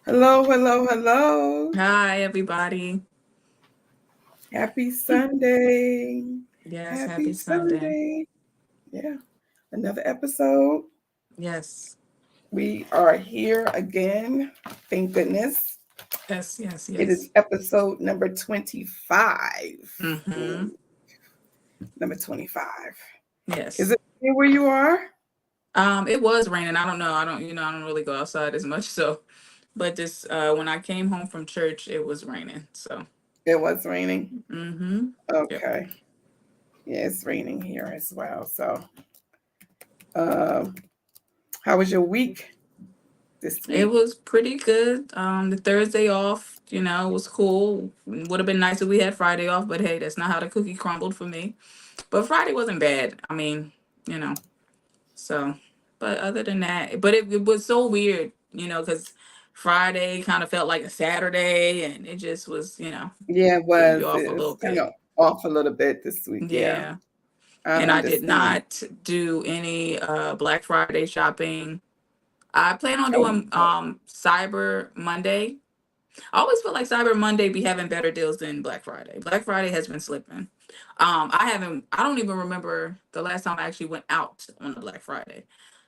Hello, hello, hello. Hi, everybody. Happy Sunday. Yes, Happy happy Sunday. Sunday. Yeah, another episode. Yes, We are here again. Thank goodness. yes, yes, It is yes. episode number 25. Ooh, Mm-hmm. number 25. Is Yes. it here where you are? It was raining. I don't know. I don't really go outside as much. So, but this, when I came home from church, it was raining. So, It was raining. mm-hmm. Yep. Okay. Yeah, it's raining here as well. So, um, how was your week this It week? was pretty good. The Thursday off, was cool. Would have been nice if we had Friday off, but hey, that's not how the cookie crumbled for me. But Friday wasn't bad. I mean, you know. So, but other than that, but it was so weird, because Friday kind of felt like a Saturday, and it just was, Yeah, it threw you was. off a It's little kind bit. of off a little bit this week. Yeah, Yeah. I And I did understand. not do any Black Friday shopping. I plan on Oh, doing Cyber Monday. I always feel like Cyber Monday be having better deals than Black Friday. Black Friday has been slipping. I don't even remember the last time I actually went out on a Black Friday.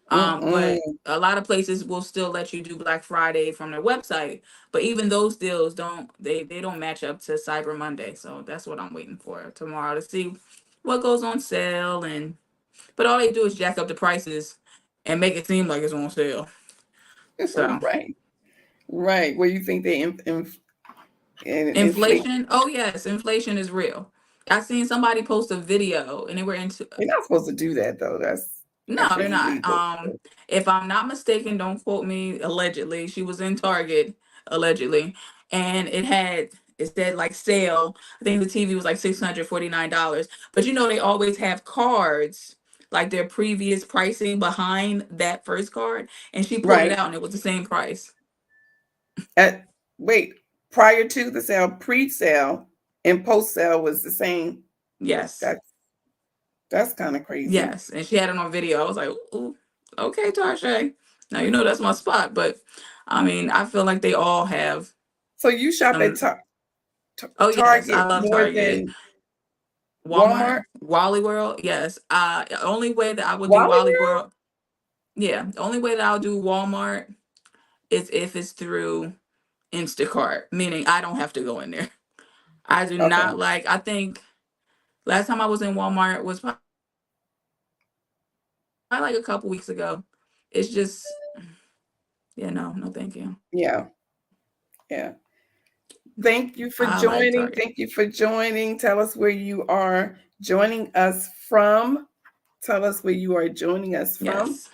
But mm-mm. a lot of places will still let you do Black Friday from their website, but even those deals they don't match up to Cyber Monday. So that's what I'm waiting for tomorrow to see what goes on sale. And but all they do is jack up the prices and make it seem like it's on sale. So Right, right. Where you think they inflate? inflation, oh yes, inflation is real. I seen somebody post a video and they were into. You're not supposed to do that though. That's No, they're actually not. illegal. If I'm not mistaken, don't quote me. Allegedly, she was in Target, allegedly, and it said like sale. I think the TV was like $649. But they always have cards like their previous pricing behind that first card, and she pulled it Right. out and it was the same price. At wait, prior to the sale, pre-sale, and post-sale was the same. Yes, That's that's kind of crazy. yes, and she had it on video. I was like, ooh, okay, Tarsha. Now you know that's my spot, but I mean, I feel like they all have So you shop at some. Oh yes, I Target love more Target, than Walmart, Walmart, Wally World. Yes. The only way that I would do Wally Wally World, yeah, the only way that I'll do Walmart is if it's through Instacart, meaning I don't have to go in there. I do World? Okay. not like. I think last time I was in Walmart was probably like a couple weeks ago. It's just, yeah, no, thank you. Yeah. Yeah. Thank you for I like joining. Target. Thank you for joining. Tell us where you are joining us from. Tell us where you are joining us from. Yes.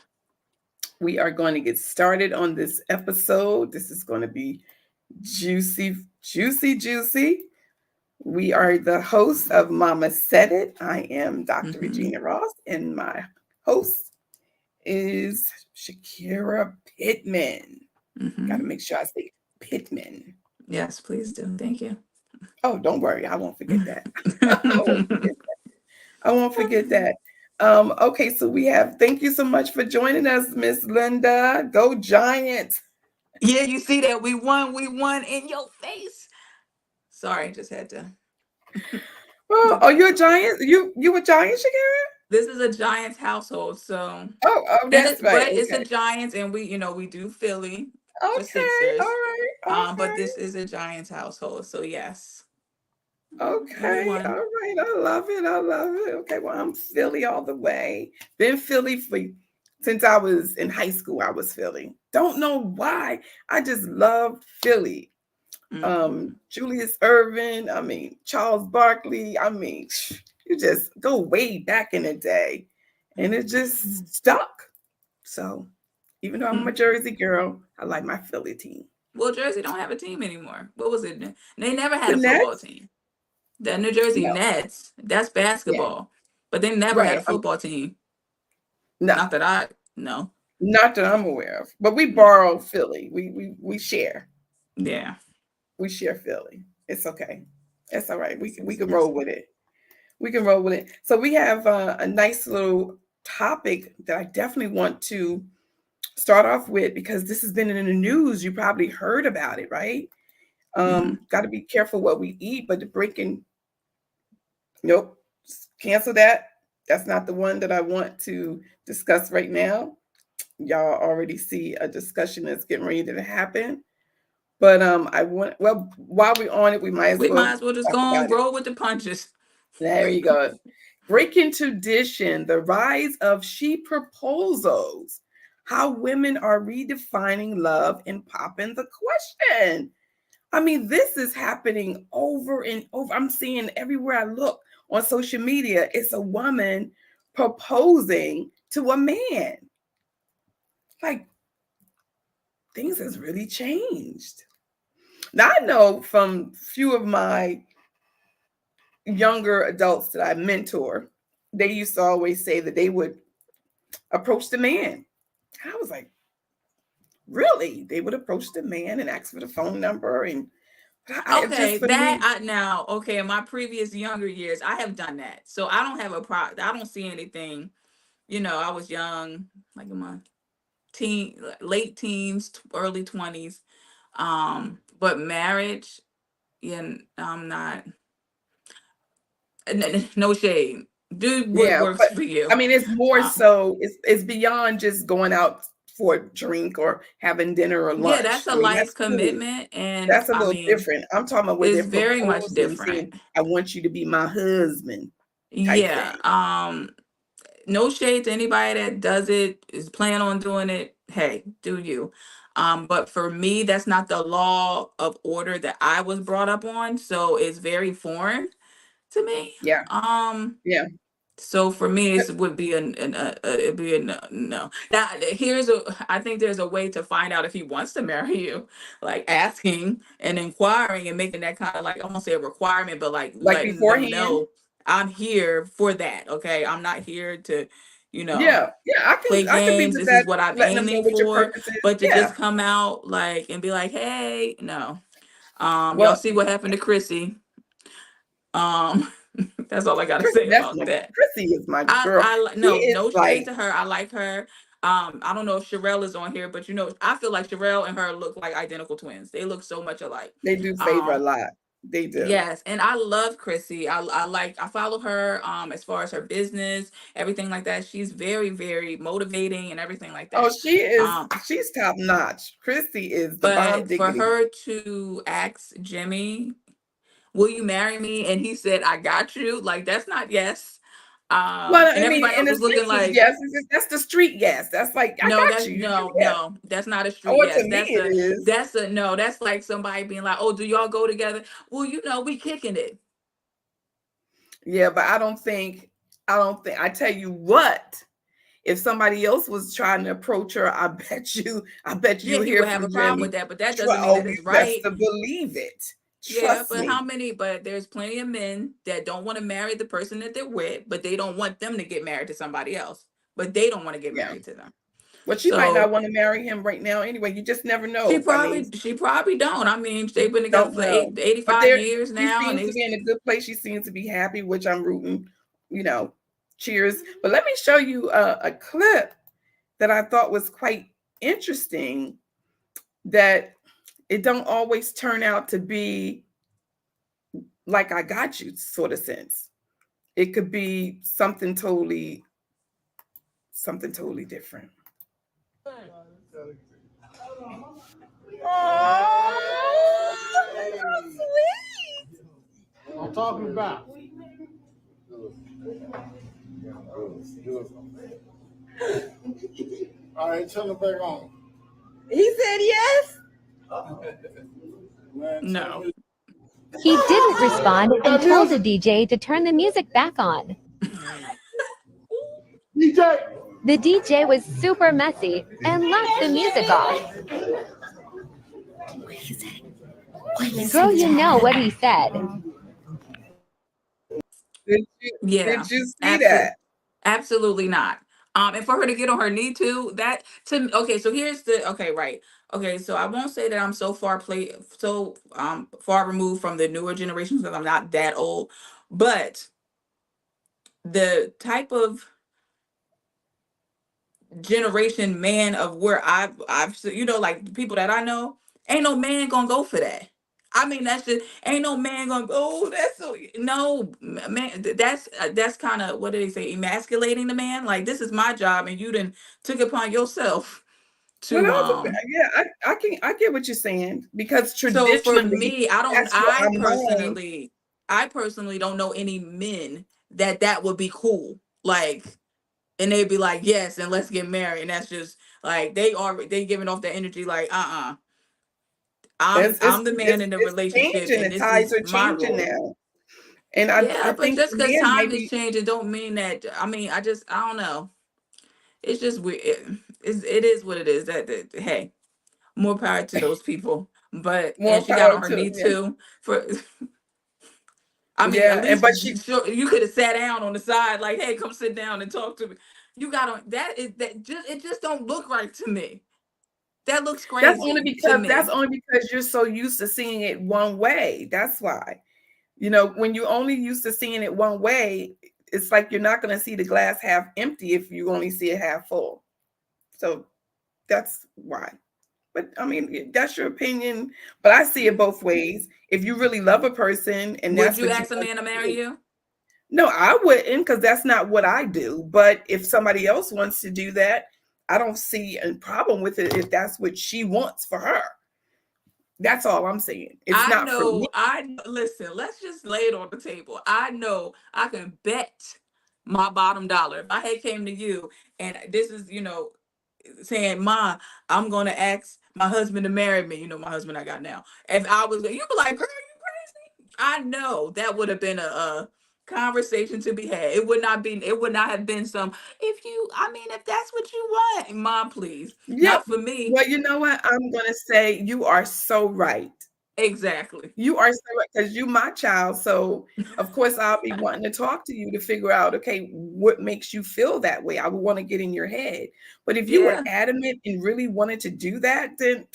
We are going to get started on this episode. This is going to be juicy, juicy, juicy. We are the hosts of Mama Said It. I am Dr. Mm-hmm. Regina Ross, and my host is Shakira Pittman. Got to Mm-hmm. make sure I say Pittman. Yes, please do. Thank you. Oh, don't worry, I won't forget that. I won't forget. I won't forget that. Okay, so we have. Thank you so much for joining us, Miss Linda. Go Giants! Yeah, you see that we won in your face. Sorry, just had to. Oh, are you a Giant? You a Giant, Shakira? This is a Giants household, so Oh, and that's it right. but it's a Okay, Giants, and we do Philly for okay, Sixers. all right, But okay. this is a Giants household, so yes, and we Okay, all won. right. I love it. I love it. Okay, well, I'm Philly all the way. Been Philly for since I was in high school. I was Philly. Don't know why. I just loved Philly. Hmm. Julius Irvin. I mean, Charles Barkley. I mean, you just go way back in the day, and it just stuck. So, even though I'm a Jersey girl, I like my Philly team. Well, Jersey don't have a team anymore. What was it? They never had The a football Nets? team. The New Jersey No. Nets, that's Yeah. basketball, but they never had Right. a football team. No. Not that I know. Not that I'm aware of, but we No. borrow Philly. We share. Yeah. We share Philly. It's okay. It's all right. Yes, We yes, can yes. roll with it. We can roll with it. So we have a nice little topic that I definitely want to start off with, because this has been in the news, you probably heard about it, right? Hmm. Got to be careful what we eat, but the breaking, nope, cancel that. That's not the one that I want to discuss right now. Y'all already see a discussion that's getting ready to happen. But I want, well, while we're on it, we might as We well might as well just talk go on about it. roll with the punches. There you go. Breaking tradition, the rise of she proposals, how women are redefining love and popping the question. I mean, this is happening over and over. I'm seeing everywhere I look on social media, it's a woman proposing to a man. Like, things has really changed. Now I know from few of my younger adults that I mentor, they used to always say that they would approach the man. And I was like, really? They would approach the man and ask for the phone number, and I Okay, just for that me, I now okay. In my previous younger years, I have done that, so I don't have a pro. I don't see anything. I was young, like in my late teens, early 20s. But marriage, yeah, I'm not. No shade. Do what yeah, works but for I you. mean, it's more Um, so. It's beyond just going out for a drink or having dinner or yeah, lunch. that's a I mean, life that's cool. commitment, and That's a I little mean, different. I'm talking about where it's they're very much proposing, different. saying, "I want you to be my husband," type Yeah. thing. No shade to anybody that does it, is planning on doing it. Hey, do you? But for me, that's not the law of order that I was brought up on. So it's very foreign to me. Yeah, Um, yeah. so for me, But it would be it'd be a no, no. Now I think there's a way to find out if he wants to marry you, like asking and inquiring and making that kind of like, I won't say a requirement, but like like letting them beforehand, know I'm here for that. Okay, I'm not here to, you know, yeah, yeah. I can play I can be games. with This is that, what I'm letting them know aiming what your for. purpose is. But to Yeah. just come out like and be like, hey, no. Y'all Well, see what happened to Chrissy. Um, that's all I gotta Chrissy, say that's about my that. Chrissy is my girl. She No, is no shade like to her. I like her. I don't know if Sherelle is on here, but I feel like Sherelle and her look like identical twins. They look so much alike. they do favor a Um, lot. They do. yes, and I love Chrissy. I follow her as far as her business, everything like that. She's very, very motivating and everything like Oh, that. she is. Um, She's top notch. Chrissy is the bomb but for diggity. her to ask Jimmy, will you marry me? And he said, I got you. Like, that's not yes. Well, And I mean, everybody in else a was looking sense, is like, yes. That's the street yes. That's like I no, got that's you. no, Yes. no, that's not a Oh, street well, to yes. me it is. That's a no, that's like somebody being like, oh, do y'all go together? Well, we kicking it. Yeah, but I don't think. I don't think. I tell you what. If somebody else was trying to approach her, I bet you. I bet Yeah, you he hear would have from a problem with Jimmy. that, but that doesn't mean Oh, that you it's best right. to believe it. Yeah, Trust but me. but there's plenty of men that don't want to marry the person that they're with, but they don't want them to get married to somebody else. But they don't want to get Yeah. married to them. But she might not So want to marry him right now anyway. You just never know. I mean, she probably don't. I mean, they've been together don't for know. eighty But five there, years she now, and seems they to be in a good place. She seems to be happy, which I'm rooting. You know, cheers. But let me show you a clip that I thought was quite interesting. That it don't always turn out to be like I got you sort of sense. It could be something totally different. Oh, so sweet. I'm talking about. All right, turn it back on. He said yes. Man, turn the no. music. He didn't respond and That told the music, DJ to turn the music back on. DJ. The DJ was super messy and left the music off. Girl, you know what he said. Did Yeah, you see that? absolutely, absolutely not. And for her to get on her knee too, that to okay. So here's the okay, right? Okay, so I won't say that I'm so far removed from the newer generations because I'm not that old, but the type of generation man of where like the people that I know, ain't no man gonna go for that. I mean, that's just ain't no man gonna go. Oh, that's so no man. That's kind of what do they say, emasculating the man. Like this is my job, and you done took it upon yourself Well, to no, yeah, I get what you're saying because So for traditionally me, that's what our mom. I personally don't know any men that would be cool. Like, and they'd be like, yes, and let's get married. And that's just like they giving off that energy like, It's I'm the man in the it's relationship changing. and The this tides is are my changing role. now, and I Yeah, but think just the because man time might is be. changing don't mean that I don't know. It's just weird. It is what it is. That hey, more power to those people. But and More she got power on her to knee yeah, too for I mean, at yeah, and least but she sure you could have sat down on the side, like, "Hey, come sit down and talk to me." You got on that just it just don't look right to me. That looks crazy to that's me. only because you're so used to seeing it one way. That's why. You know, when you're only used to seeing it one way, it's like you're not going to see the glass half empty if you only see it half full. So that's why. But I mean, that's your opinion. But I see it both ways. If you really love a person and Would that's you what you ask a want man to to marry do, you? no, I wouldn't because that's not what I do. But if somebody else wants to do that, I don't see a problem with it if that's what she wants for her. That's all I'm saying. It's not for me. Listen, let's just lay it on the table. I know I can bet my bottom dollar. If I had came to you and this is, saying, "Ma, I'm gonna ask my husband to marry me," my husband I got now. If I was, you'd be like, "Girl, you crazy?" I know that would have been a conversation to be had. It would not have been some, if that's what you want, Mom, please. Yeah. Not for me. Well, you know what? I'm going to say you are so right. Exactly. You are so right because you my child. So of course I'll be wanting to talk to you to figure out, okay, what makes you feel that way? I would want to get in your head. But if you were Yeah. adamant and really wanted to do that, then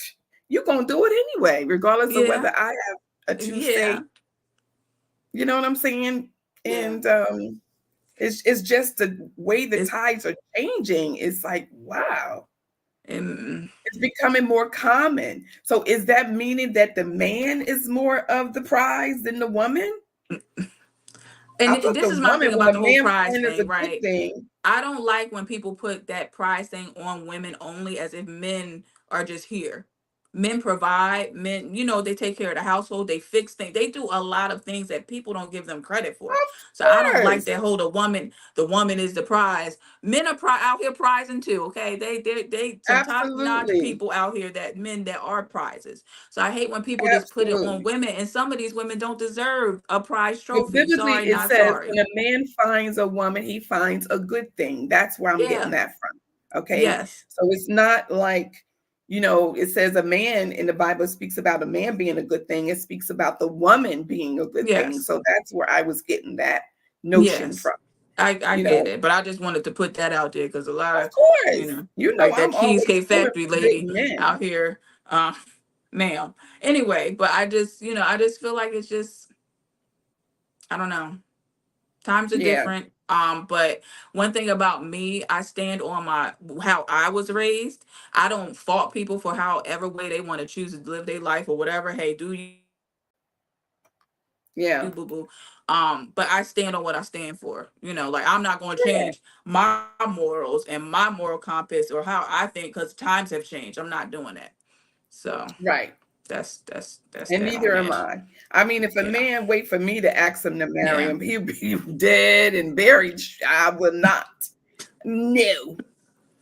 you're gonna do it anyway, regardless of Yeah. whether I have a two say. Yeah. You know what I'm saying? Yeah. And it's just the way the It's tides are changing. It's like, wow. and It's becoming more common. So is that meaning that the man is more of the prize than the woman? and I thought this the is my woman, thing when about a the whole man prize finds is a thing, good right? thing. I don't like when people put that prize thing on women only as if men are just here. Men provide, men, they take care of the household, they fix things, they do a lot of things that people don't give them credit for. Of So I don't like course. that whole the woman is the prize. Men are out here prizing too, okay? They some top-notch Absolutely. people out here that men that are prizes. So I hate when people just put it on Absolutely. women, and some of these women don't deserve a prize But trophy. biblically, Sorry, it not says sorry. when a man finds a woman, he finds a good thing. That's where I'm getting Yeah. that from. Okay. Yes. So it's not like, it says a man in the Bible speaks about a man being a good thing. It speaks about the woman being a good thing. Yes. So that's where I was getting that notion Yes, from. I You get know, it, but I just wanted to put that out there because a lot of of, you course, know, like that I'm always Cheesecake pulling Factory for good lady men. out here, ma'am. Anyway, but I just feel like it's just, I don't know. Times are Yeah, different. But one thing about me, I stand on how I was raised. I don't fault people for however way they want to choose to live their life or whatever. Hey, do you boo boo? But I stand yeah, on what I stand for. Like I'm not going to change my morals and my moral compass or how I think because times have changed. I'm not doing that. So right. that's that on that. And neither am I. I mean, if Yeah. a man wait for me to ask him to marry Yeah. him, he'll be dead and buried. I will not. No,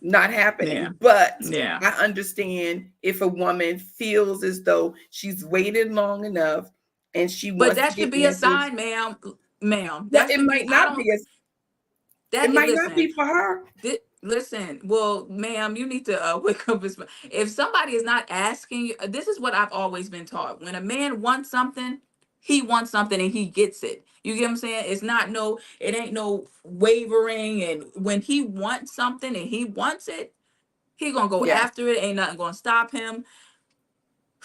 not Yeah. happening. But Yeah. I understand if a woman feels as though she's waited long enough and she But wants to that get should be me a a good. sign, ma'am. Ma'am, Well, that should be. I don't. it That might not listen. be for her. Listen, well, ma'am, you need to wake up. If somebody is not asking you, this is what I've always been taught. When a man wants something, he wants something and he gets it. You get what I'm saying? It ain't no wavering. And when he wants something and he wants it, he gonna go Yeah, after it. Ain't nothing gonna stop him.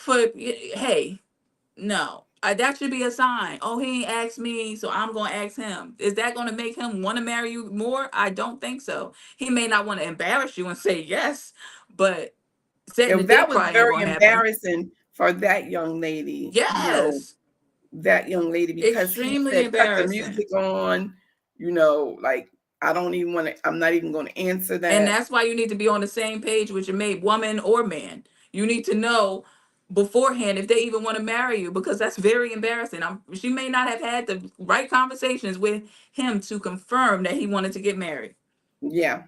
Hey, no. That should be a sign. Oh, he ain't asked me, so I'm gonna ask him. Is that gonna make him want to marry you more? I don't think so. He may not want to embarrass you and say yes, but setting the If that date was probably ain't very gonna happen. embarrassing for that young lady, Yes, that young lady, because he extremely said, cut the embarrassing. music on, like, I don't even want to, I'm not even going to answer And that. that's why you need to be on the same page with your mate, woman or man. You need to know beforehand if they even want to marry you, because that's very embarrassing. She may not have had the right conversations with him to confirm that he wanted to get married. Yeah.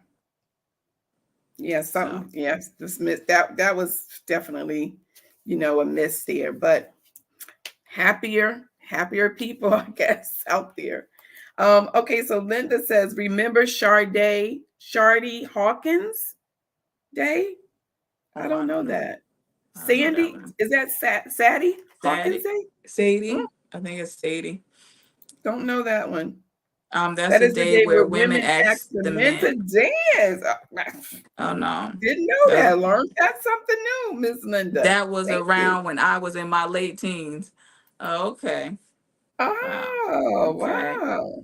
Yeah. So, Something. Yes. This miss, that was definitely, a miss there, but happier people, I guess, out there. Okay. So Linda says, remember Shardy Hawkins Day? I oh, I don't know don't know. that. I don't know that Sandy, one. is that Sadie Hawkins Sadie, Day? Mm, Sadie, I think it's Sadie. don't know that one. That's That a is the day day where where women women ask ask the the men to men. dance. Oh no, Didn't know that's that. Learned that something new, Miss Linda. that was Thank you. around when I was in my late teens. Oh, okay, wow, Oh, okay. wow.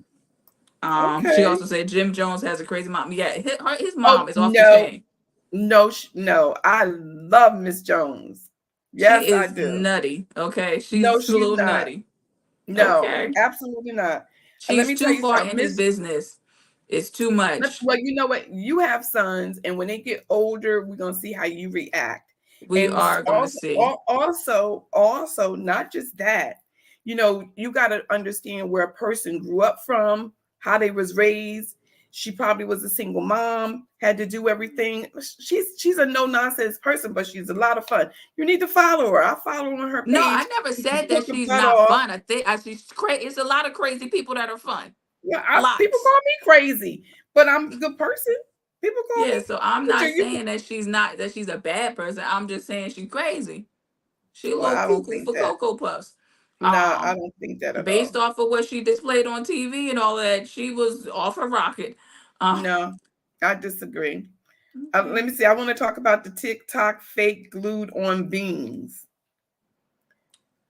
She Okay. also said Jim Jones has a crazy mom. Yeah, his Oh, mom is off the no, chain. no. I love Miss Jones. She Yes, I is do. nutty. Okay, No, she's a she's little not. nutty. No, Okay, absolutely not. And let she's me tell too you far something, in his Miss. business. It's too much. Well, you know what? You have sons, and when they get older, we're gonna see how you react. We And are gonna also, see. not just that. You got to understand where a person grew up from, how they was raised. She probably was a single mom, had to do everything. She's a no nonsense person, but she's a lot of fun. You need to follow her. I follow her on her No, I page. never You can said that cook your she's butt not off. fun. I think she's crazy. It's a lot of crazy people that are fun. Yeah, people Lots. call me crazy, but I'm a good person. People call Yeah, me. so I'm But not you, saying that she's not that she's a bad person. I'm just saying she's crazy. She a well, little I don't cuckoo think for that. Cocoa Puffs. No, I Um, don't think that at Based all. off of what she displayed on TV and all that, she was off her rocket. Uh, No, I disagree. Let okay. me see. I want to talk about the TikTok fake glued on beans.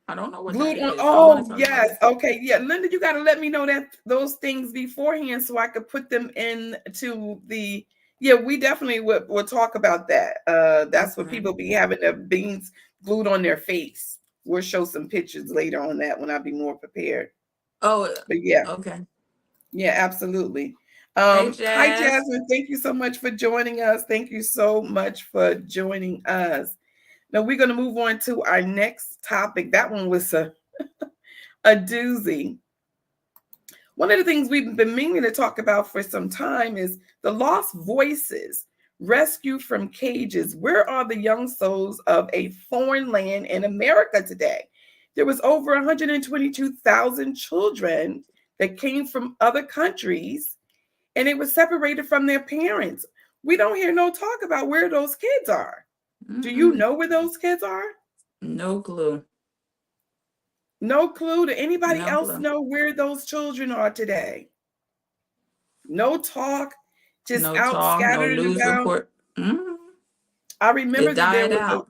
I don't know what that Glued on. is. I want to Oh, talk about yes. it. Okay. Yeah. Linda, you got to let me know that those things beforehand so I could put them into the. Yeah, we definitely will talk about that. That's what Okay. people be having their beans glued on their face. We'll show some pictures later on that when I be more prepared. Oh, But yeah, okay. yeah, absolutely. Hey, Hi, Jazz. Jasmine. Thank you so much for joining us. Thank you so much for joining us. Now we're going to move on to our next topic. That one was a doozy. One of the things we've been meaning to talk about for some time is the lost voices rescued from cages. Where are the young souls of a foreign land in America today? There was over 122,000 children that came from other countries and it was separated from their parents. We don't hear no talk about where those kids are. Do you Mm-mm. know where those kids are? No clue. No clue. Do anybody No else clue. know where those children are today? No talk, just No out talk. No scattered and news about. report. Mm. I remember It that died out.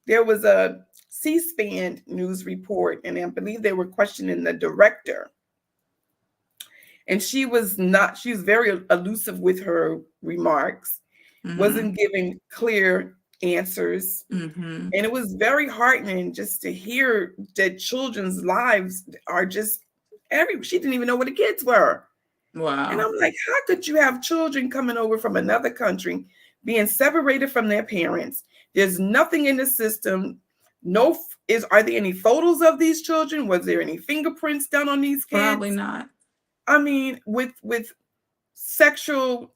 there was a C-SPAN news report, and I believe they were questioning the director, and she was very elusive with her remarks, Mm-hmm. wasn't giving clear answers. Mm-hmm. And it was very heartening just to hear that children's lives are just she didn't even know where the kids were. And Wow. I'm like, how could you have children coming over from another country, being separated from their parents? There's nothing in the system. No, are there any photos of these children? Was there any fingerprints done on these Probably kids? not. I mean, with sexual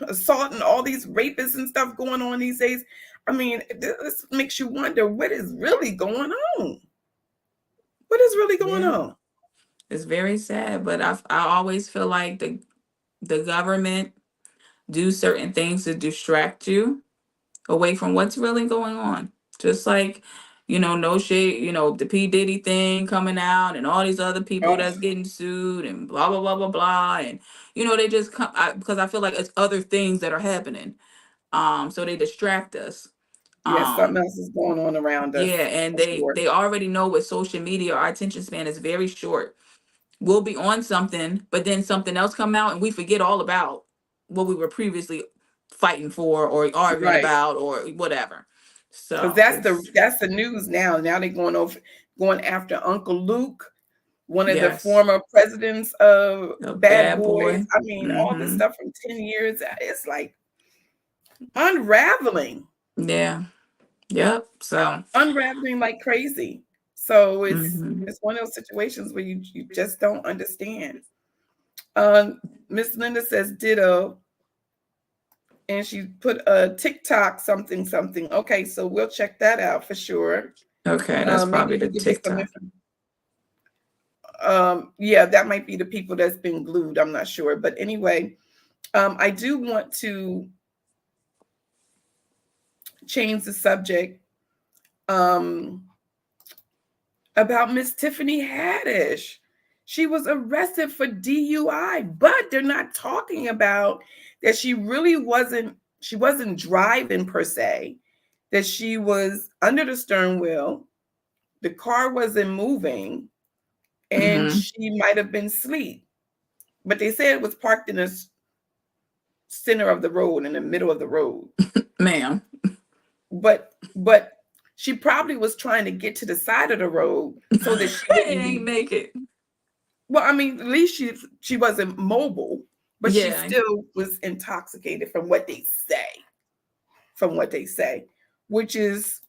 assault and all these rapists and stuff going on these days. I mean, this makes you wonder what is really going on. What is really going Yeah. on? It's very sad, but I always feel like the government do certain things to distract you away from what's really going on. Just like, no shade, the P. Diddy thing coming out and all these other people Oh, that's getting sued and blah blah blah blah blah. And they just come because I feel like it's other things that are happening. So they distract us. Yes, something Um, else is going on around us yeah, and for they sure. they already know with social media, our attention span is very short. We'll be on something, but then something else come out and we forget all about what we were previously fighting for or arguing Right. about or whatever. Because So it's that's the news now. Now they're going after Uncle Luke, one of the yes, former presidents of a Bad bad Boys. boy. I mean, all this Mm-hmm. stuff from 10 years, it's like unraveling, Yeah. Yep. So unraveling like crazy. So mm-hmm. it's one of those situations where you just don't understand. Miss Linda says ditto, and she put a TikTok something something. Okay, so we'll check that out for sure. Okay, that's Maybe probably you the can give us some TikTok. information. Yeah, that might be the people that's been glued. I'm not sure, but anyway, I do want to change the subject um, about Miss Tiffany Haddish. She was arrested for DUI, but they're not talking about that she really wasn't. She wasn't driving per se. That she was under the stern wheel. The car wasn't moving, and Mm-hmm. she might have been asleep. But they said it was parked in the center of the road, in the middle of the road. Ma'am. But she probably was trying to get to the side of the road so that she It wouldn't ain't be. make it. Well, I mean, at least she wasn't mobile, but she Yeah. still was intoxicated from what they say. From what they say, which is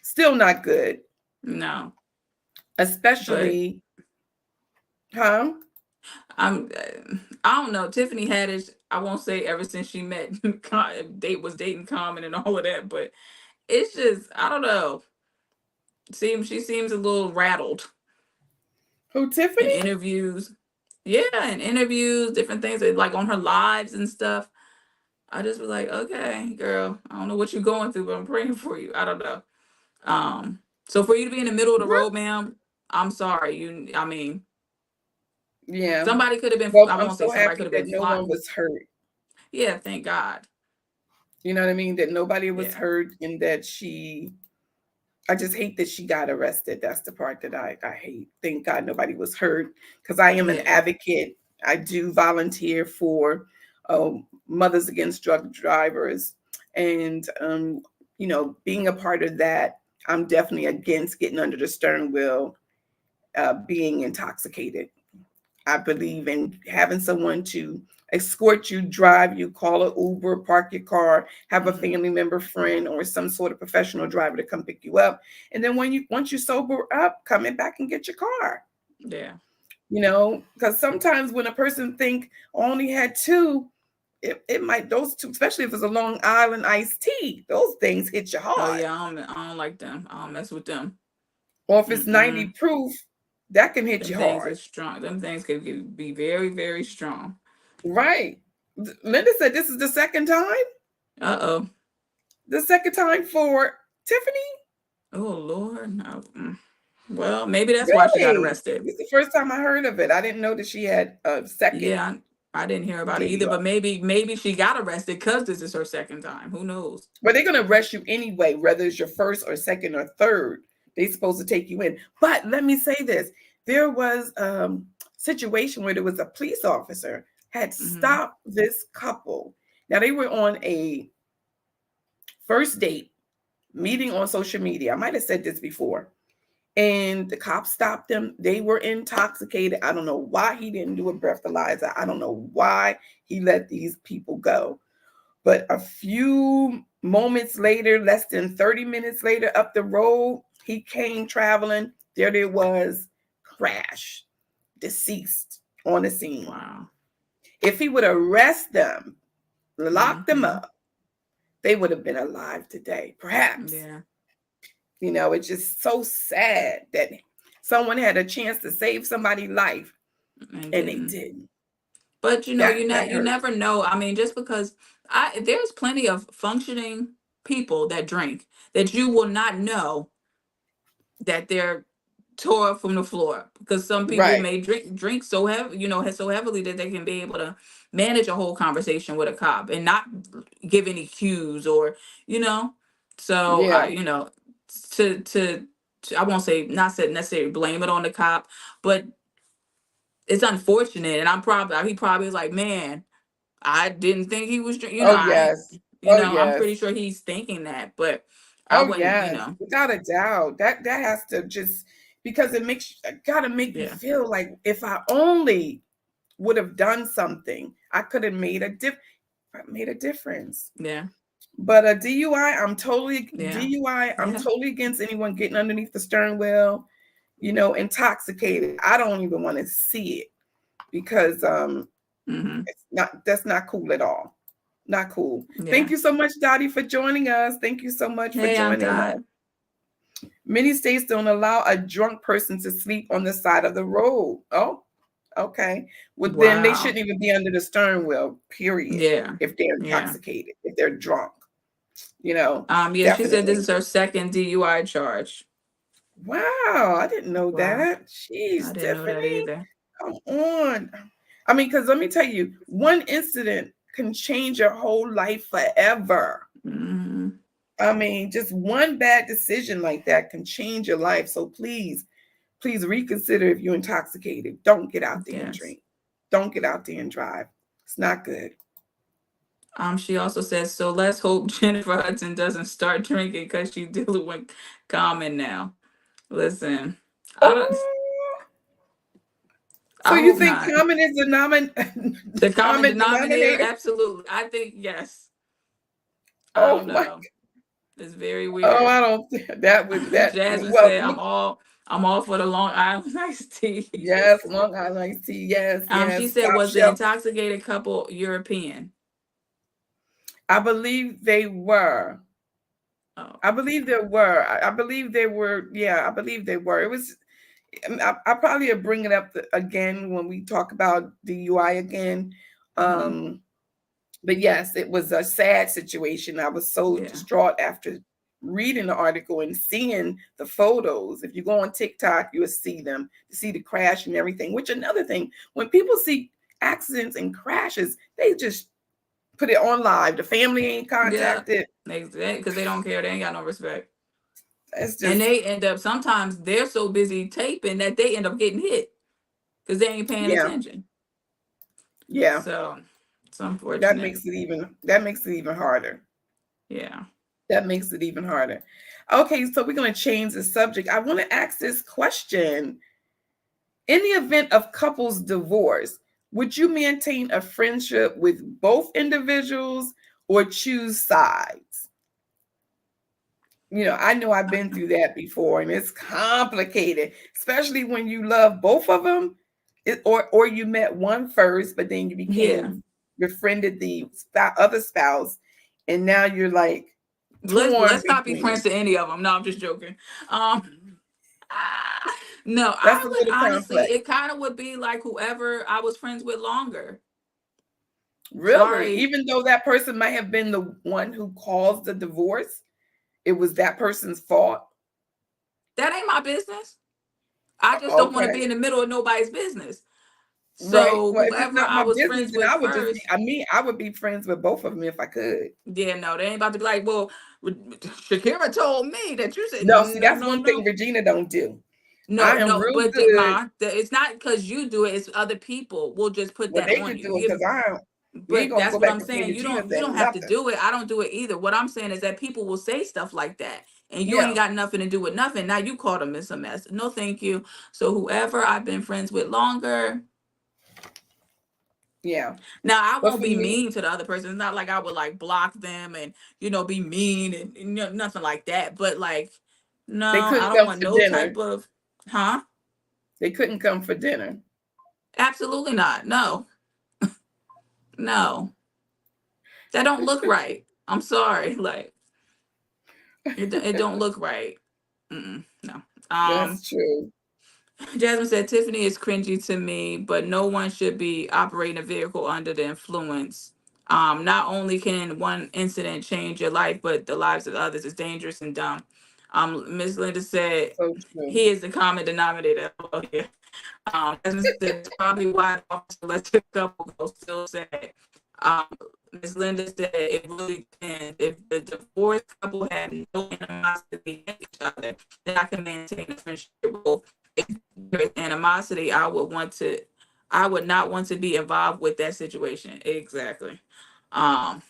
still not good, No. But especially, huh? I don't know. Tiffany Haddish, I won't say ever since she met date was dating Common and all of that, but it's just I don't know. She seems a little rattled Who, in Tiffany? interviews. Yeah, in interviews, different things like on her lives and stuff. I just was like, okay, girl, I don't know what you're going through, but I'm praying for you. I don't know. Um, so for you to be in the middle of the What? road, ma'am, I'm sorry. I mean, Yeah. somebody could have been. Well, I I'm won't say so somebody happy could have that been no flying. one was hurt. Yeah, thank God. You know what I mean? That nobody was Yeah, hurt, and that I just hate that she got arrested. That's the part that I hate. Thank God nobody was hurt, because I am an yeah, advocate. I do volunteer for Mothers Against Drug Drivers. And, being a part of that, I'm definitely against getting under the stern wheel, being intoxicated. I believe in having someone to escort you, drive you, call an Uber, park your car, have a hmm, family member, friend, or some sort of professional driver to come pick you up. And then once you sober up, coming back and get your car. yeah. Because sometimes when a person think I only had two, it might those two, especially if it's a Long Island iced tea, those things hit you Oh hard. yeah, I don't like them. I don't mess with them. Or if it's 90 Mm-mm. proof, that can hit Them you things hard. are strong. Them things could be very, very strong. Right. Linda said this is the second time. Uh-oh. The second time for Tiffany? Oh Lord. No. Well, maybe that's why she got Really? arrested. This is the first time I heard of it. I didn't know that she had a second Yeah, I didn't hear about it either, DUI. but maybe she got arrested because this is her second time. Who knows? But they're gonna arrest you anyway, whether it's your first or second or third. They're supposed to take you in. But let me say this: there was situation where there was a police officer had Mm-hmm. stopped this couple. Now they were on a first date meeting on social media. I might have said this before. And the cops stopped them. They were intoxicated. I don't know why he didn't do a breathalyzer. I don't know why he let these people go. But a few moments later, less than 30 minutes later, up the road, he came traveling. There it was, crash, deceased on the scene. Wow. If he would arrest them, lock them Mm-hmm. up, they would have been alive today, perhaps. Yeah. It's just so sad that someone had a chance to save somebody's life And and they didn't. didn't. But That you hurts. never know. I mean, just because there's plenty of functioning people that drink that you will not know that they're tore up from the floor because some people Right. may drink so heavy, so heavily that they can be able to manage a whole conversation with a cop and not give any cues or, you know. So Yeah. to, to I won't say not say necessarily blame it on the cop, but it's unfortunate. And he probably was like, man, I didn't think he was, Oh I, yes. Oh I'm yes. pretty sure he's thinking that, but I Oh wouldn't, yes. Without a doubt. That has to just, because it makes, gotta make you yeah, feel like if I only would have done something, I could have made a difference. yeah, But a DUI, I'm totally yeah, DUI. I'm yeah, totally against anyone getting underneath the steering wheel, intoxicated. I don't even want to see it because hmm, that's not cool at all. Not cool. Thank yeah. you so much, Dottie, for joining us. Thank you so much for Hey, I'm joining Dot. us. Many states don't allow a drunk person to sleep on the side of the road. Oh, okay. Well, then they Wow. shouldn't even be under the steering wheel, period, Yeah, if they're yeah. intoxicated, if they're drunk, you know, Yeah, she said this definitely. is her second DUI charge. Wow, I didn't know Wow. that. I Jeez, didn't know that Tiffany, either. come on. I mean, because let me tell you, one incident can change your whole life forever. Hmm. I mean, just one bad decision like that can change your life. So please reconsider if you're intoxicated. Don't get out there and Yes. drink. Don't get out there and drive. It's not good. She also says, so let's hope Jennifer Hudson doesn't start drinking because she's dealing with Common now. Listen, I don't. Oh, so I you hope think not. common is the The common common denominator, denominator? absolutely. I think yes. I Oh don't my! know. It's very Oh, weird. I don't. That was that. Jasmine Well, said, I'm all for the Long Island iced tea." yes, Long Island iced tea. Yes, She yes. said, Top was the shelf. intoxicated couple European? I believe they were. Oh, I believe there were. I believe they were. Yeah, I believe they were. It was. I probably will bring it up again when we talk about DUI again. hmm, But yes, it was a sad situation. I was so yeah, distraught after reading the article and seeing the photos. If you go on TikTok, you will see them, to see the crash and everything. Which another thing, when people see accidents and crashes, they just put it on live. The family ain't yeah, contacted. because they don't care. They ain't got no respect, It's and just, they end up sometimes they're so busy taping that they end up getting hit because they ain't paying yeah, attention. yeah. So it's unfortunate. That makes it even harder. Yeah. That makes it even harder. Okay, so we're going to change the subject. I want to ask this question. In the event of couples divorce, would you maintain a friendship with both individuals or choose sides? I know I've been through that before, and it's complicated, especially when you love both of them, or you met one first, but then you Yeah. befriended the other spouse, and now you're like torn Let's not be friends between. to any of them. No, I'm just joking. Um, no, That's I a would little honestly, complex. it kind of would be like whoever I was friends with longer. Really? Sorry, Even though that person might have been the one who caused the divorce, it was that person's fault? that ain't my business. I just don't want to Okay. be in the middle of nobody's business. Right. So Well, if it's whoever not I my was business, friends then with I would just be, first, I would be friends with both of them if I could. yeah, no, they ain't about to be like, well, Shakira told me that you said No, see, no, that's no, one thing no. Regina don't do. No, I am no, real but good. Ma, it's not because you do it. It's other people will just put Well, that they on could you. do it because we ain't But gonna that's go what back I'm to say saying. Regina You don't thing, have to nothing. do it. I don't do it either. What I'm saying is that people will say stuff like that, and you ain't Yeah. got nothing to do with nothing. Now you called them a mess. No, thank you. So whoever I've been friends with longer, Yeah. now I But won't for be me, mean to the other person. It's not like I would like block them and be mean and nothing like that. But like, they no, I couldn't don't come want for no dinner. type of, huh? They couldn't come for dinner. Absolutely not. No, no, that don't look right. I'm sorry. Like it don't look right. No. That's true. Jasmine said Tiffany is cringy to me, but no one should be operating a vehicle under the influence. Not only can one incident change your life, but the lives of others is dangerous and dumb. Miss Linda said So true. he is the common denominator. Oh yeah. Jasmine said it's probably why the officer let the couple go. Still sad. Um, Ms. Linda said it really depends. If the divorced couple had no animosity against each other, then I can maintain a friendship. Well, if there's animosity, I would not want to be involved with that situation. Exactly. Um,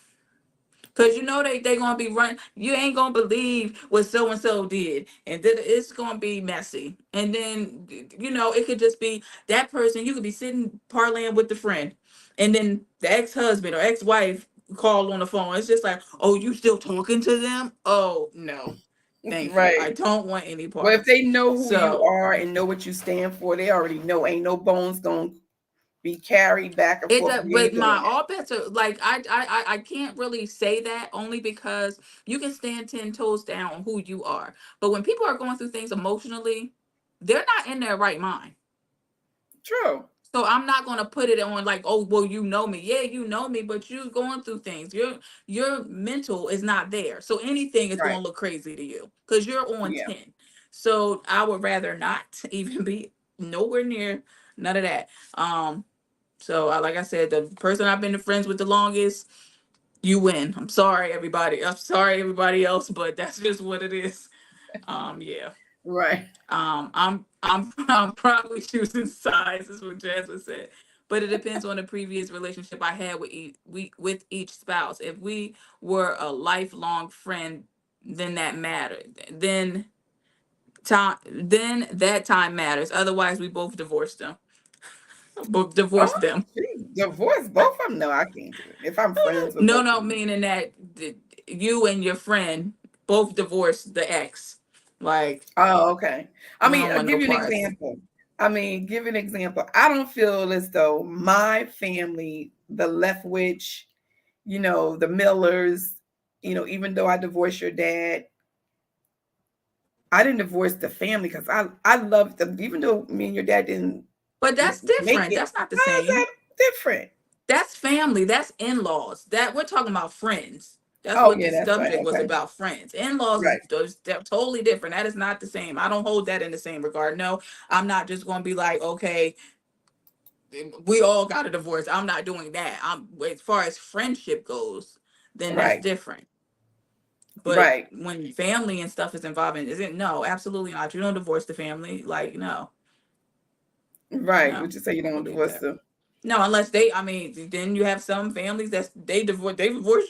Cause you know they gonna be running. You ain't gonna believe what so and so did, and then it's gonna be messy. And then it could just be that person. You could be sitting parlaying with the friend, and then the ex-husband or ex-wife called on the phone. It's just like, oh, you still talking to them? Oh no, thank you. Right. I don't want any Well, if parts. they know who you So are and know what you stand for, they already know. Ain't no bones gonna be carried back and it forth. does, You but ain't my doing that. all bets are like I can't really say that only because you can stand 10 toes down on who you are. But when people are going through things emotionally, they're not in their right mind. True. So I'm not gonna put it on like, oh well, you know me. Yeah, you know me, but you're going through things. Your mental is not there. So anything is Right. gonna look crazy to you because you're on Yeah. 10. So I would rather not even be nowhere near none of that. So, like I said, the person I've been friends with the longest, you win. I'm sorry, everybody. I'm sorry, everybody else, but that's just what it is. Yeah. Right. I'm probably choosing sides, is what Jasmine said. But it depends on the previous relationship I had with each spouse. If we were a lifelong friend, then that mattered. Then that time matters. Otherwise, we both divorced them. Both Oh, divorced them. geez. Divorce both of them? No, I can't do it. If I'm friends with No, both of no, them. meaning that you and your friend both divorced the ex. Like, Oh, okay. I I mean, don't I'll want no give you an parts. example. Give an example. I don't feel as though my family, the Leftwich, the Millers, even though I divorced your dad, I didn't divorce the family because I loved them, even though me and your dad didn't But that's make different. it. That's not the How is that same. different? That's family. That's in-laws. That we're talking about friends. That's Oh what yeah, the that's right. subject was Okay, about. Friends. In-laws right, is they're totally different. That is not the same. I don't hold that in the same regard. No, I'm not just going to be like, okay, we all got a divorce. I'm not doing that. I'm as far as friendship goes, then that's right, different. But right, when family and stuff is involved in, is it? No, absolutely not. You don't divorce the family. Like, no, right. no, Would you say you I don't believe divorce that. them? No, unless they, I mean, then you have some families that they divorce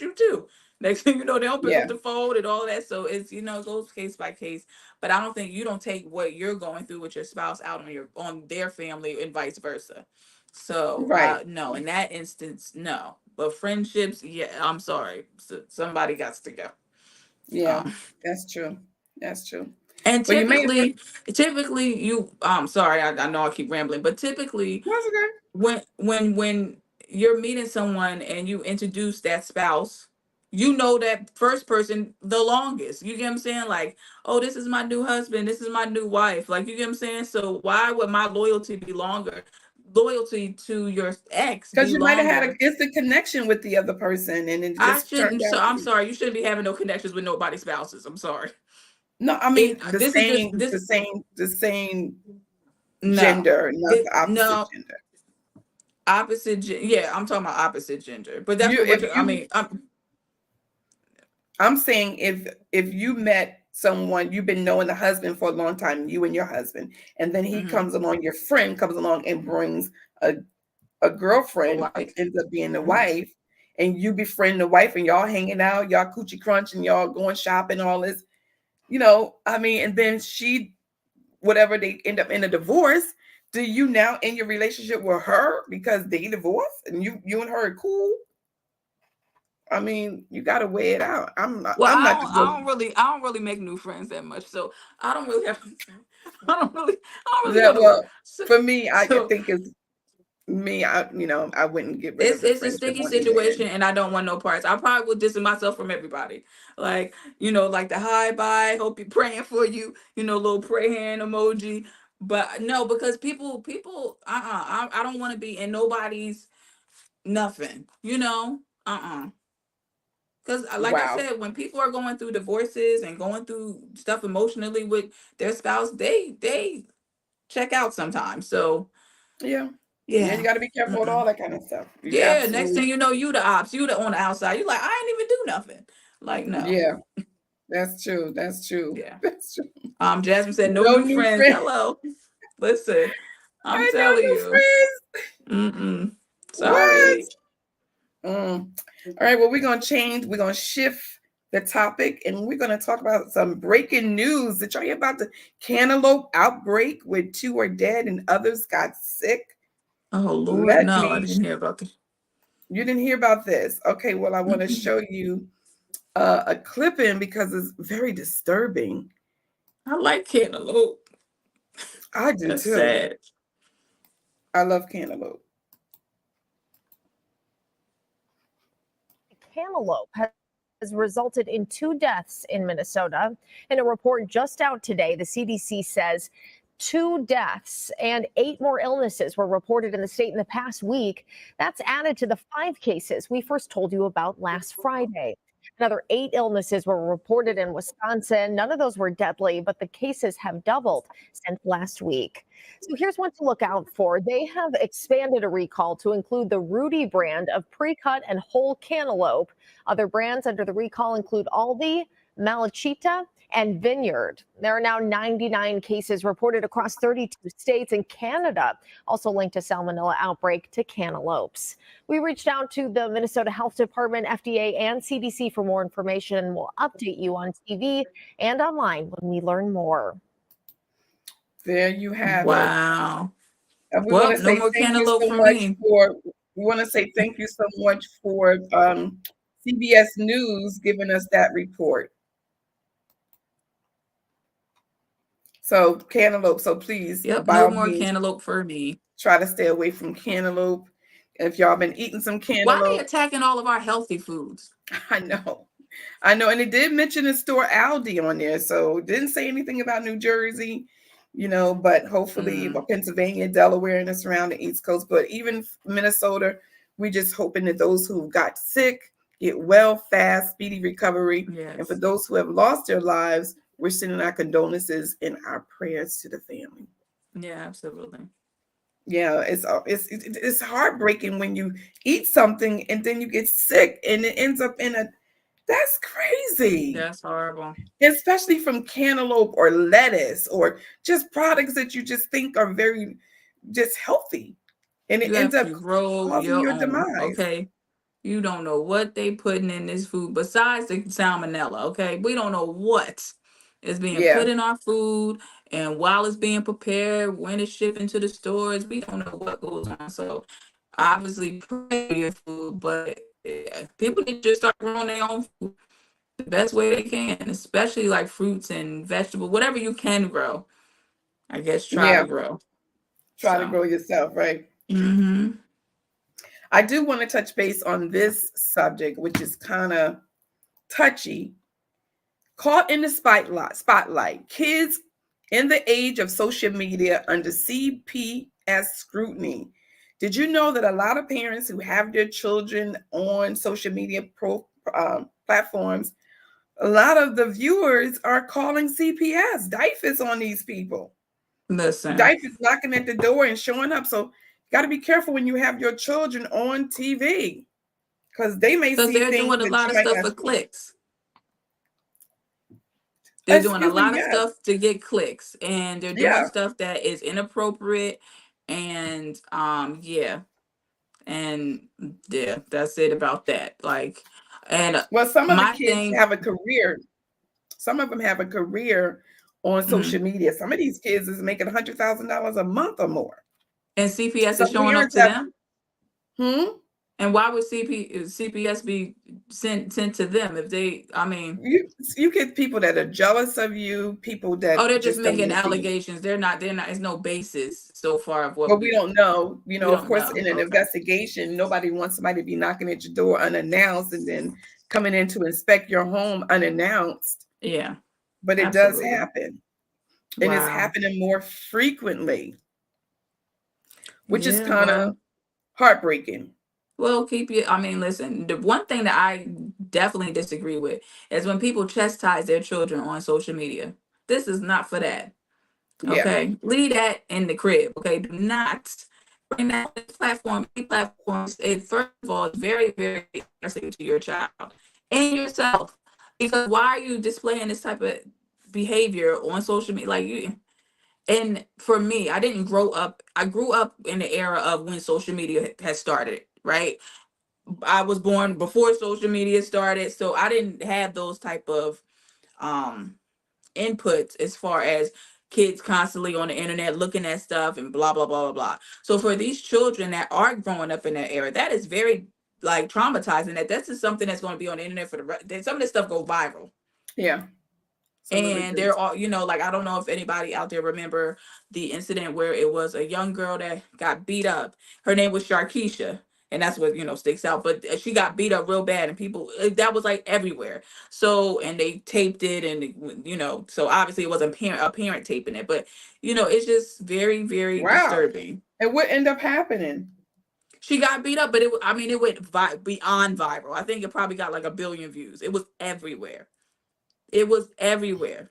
you too. Next thing you know, they don't pick Yeah, up the phone and all that. So it's, it goes case by case. But I don't think you don't take what you're going through with your spouse out on their family and vice versa. So right. no, in that instance, no. But friendships, yeah, I'm sorry. Somebody got to go. Yeah, Um, that's true. That's true. And But you may have. typically you I'm sorry, I know I keep rambling, but typically That's okay. when you're meeting someone and you introduce that spouse, you know that first person the longest. You get what I'm saying? Like, oh, this is my new husband, this is my new wife. Like, you get what I'm saying? So why would my loyalty be longer? Loyalty to your ex Because be you might have had an longer. instant connection with the other person, and it just turned So out to I'm be. sorry, you shouldn't be having no connections with nobody's spouses. I'm sorry. No, I It mean the this is just same, this the same no. gender, not the opposite No, gender. yeah, I'm talking about opposite gender, but that's You, what if I you, mean, I'm saying if you met someone, you've been knowing the husband for a long time, you and your husband, and then he mhm, comes along, your friend comes along and brings a a girlfriend, wife. ends up being the Mhm. wife, and you befriend the wife, and y'all hanging out, y'all coochie crunch, and y'all going shopping, all this, and then she, whatever, they end up in a divorce. Do you now end your relationship with her because they divorced and you and her are cool? You got to weigh it out. Well, I'm not just going. I don't really make new friends that much, so I don't really have, I don't really Yeah, go to, well, so, for me, I so think it's me. I wouldn't get rid of the it's a friendship sticky on either situation, end. and I don't want no parts. I probably would distance myself from everybody, like like the hi bye, hope you're praying for you, little pray hand emoji. But no, because I don't want to be in nobody's nothing, because like I Wow. said, when people are going through divorces and going through stuff emotionally with their spouse, they check out sometimes. So Yeah. Yeah, you Yeah. got to be careful with all Mm-mm. that kind of stuff. You Yeah. Next absolutely. thing you know, you the ops. You the on the outside. You like, I ain't even do nothing. Like, no. Yeah, that's true. That's true. Yeah. That's true. Jasmine said, no No new new friends. friends. Hello. Listen, I'm I know telling new you. friends. Mm-mm. What? Sorry. All right. Well, we're gonna change. We're gonna shift the topic, and we're gonna talk about some breaking news. Did y'all hear about the cantaloupe outbreak where 2 are dead and others got sick? Oh Lord, Let no, I me. didn't hear about this. You didn't hear about this? Okay. Well, I want to Mm-mm. show you a clipping because it's very disturbing. I like cantaloupe. I do That's too. sad. I love cantaloupe. Cantaloupe has resulted in 2 deaths in Minnesota. In a report just out today, the CDC says 2 deaths and 8 more illnesses were reported in the state in the past week. That's added to the 5 cases we first told you about last Friday. Another 8 illnesses were reported in Wisconsin. None of those were deadly, but the cases have doubled since last week. So here's one to look out for. They have expanded a recall to include the Rudy brand of pre-cut and whole cantaloupe. Other brands under the recall include Aldi, Malachita, and Vineyard. There are now 99 cases reported across 32 states, and Canada also linked a salmonella outbreak to cantaloupes. We reached out to the Minnesota Health Department, FDA, and CDC for more information, and we'll update you on TV and online when we learn more. There you have it. Wow. And we want Well, to no say more thank you cantaloupe so for much me. for. We want to say thank you so much for CBS News giving us that report. So cantaloupe. So please, Yep, by no all more means, cantaloupe for me. try to stay away from cantaloupe. If y'all been eating some Why they cantaloupe, attacking all of our healthy foods? I know. I know, and it did mention the store Aldi on there, so it didn't say anything about New Jersey, but hopefully Pennsylvania, Delaware, and the surrounding East Coast. But even Minnesota, we just hoping that those who got sick get well fast, speedy recovery. And for Yes. those who have lost their lives, we're sending our condolences and our prayers to the family. Yeah, absolutely. Yeah, it's heartbreaking when you eat something and then you get sick and it ends up in a. That's crazy. That's horrible. Especially from cantaloupe or lettuce or just products that you just think are very just healthy. And it You ends have up to grow causing your your own, demise. okay? You don't know what they putting in this food besides the salmonella, okay? We don't know what is being Yeah. put in our food and while it's being prepared, when it's shipping to the stores, we don't know what goes on. So obviously pray for your food, but people need to just start growing their own food the best way they can, especially like fruits and vegetables, whatever you can grow. I guess try Yeah. to grow. Try to So, grow yourself, right? mm-hmm. I do want to touch base on this subject, which is kind of touchy. Caught in the spotlight, kids in the age of social media under CPS scrutiny. Did you know that a lot of parents who have their children on social media platforms, a lot of the viewers are calling CPS, DIFUS on these people. Listen. DIFUS knocking at the door and showing up. So you got to be careful when you have your children on TV because they may Because see they're things doing a that lot you of might stuff not for see. clicks. They're doing a Excuse me, lot of yes. stuff to get clicks, and they're doing Yeah. stuff that is inappropriate. And yeah, and yeah, that's it about that. Like, and Well, some of the my kids thing, have a career. Some of them have a career on social mhm. media. Some of these kids is making $100,000 a month or more. And CPS is Some showing up parents to have, them. hmm? And why would CPS be sent to them if they? I mean, You get people that are jealous of you, people oh, that they're just just don't making want to see you. allegations. They're not. They're not. There's no basis so far of what But we we don't know. we Of don't course, know. in an Okay. investigation, nobody wants somebody to be knocking at your door unannounced and then coming in to inspect your home unannounced. Yeah. But it does Absolutely. happen. And it's Wow. happening more frequently, which is Yeah. kind of Well. heartbreaking. Well, keep you. I mean, listen. The one thing that I definitely disagree with is when people chastise their children on social media. This is not for that. Yeah. Okay, leave that in the crib. Okay, do not right now, this platform, any platforms, it first of all is very, very embarrassing to your child and yourself. Because why are you displaying this type of behavior on social media? Like you, and for me, I didn't grow up. I grew up in the era of when social media had started, right? I was born before social media started, so I didn't have those type of um inputs as far as kids constantly on the internet looking at stuff and blah blah blah blah blah. So for these children that are growing up in that era, that is very like traumatizing. That this is something that's going to be on the internet for the rest. Some of this stuff go viral. Yeah. Some of it And does. they're all, like, I don't know if anybody out there remember the incident where it was a young girl that got beat up. Her name was Sharkeisha, and that's what sticks out. But she got beat up real bad, and people that was like everywhere. So, and they taped it, and so obviously it wasn't a parent taping it, but it's just very, very Wow. disturbing. And what ended up happening? She got beat up, but it went beyond viral. I think it probably got like 1 billion views. It was everywhere. It was everywhere.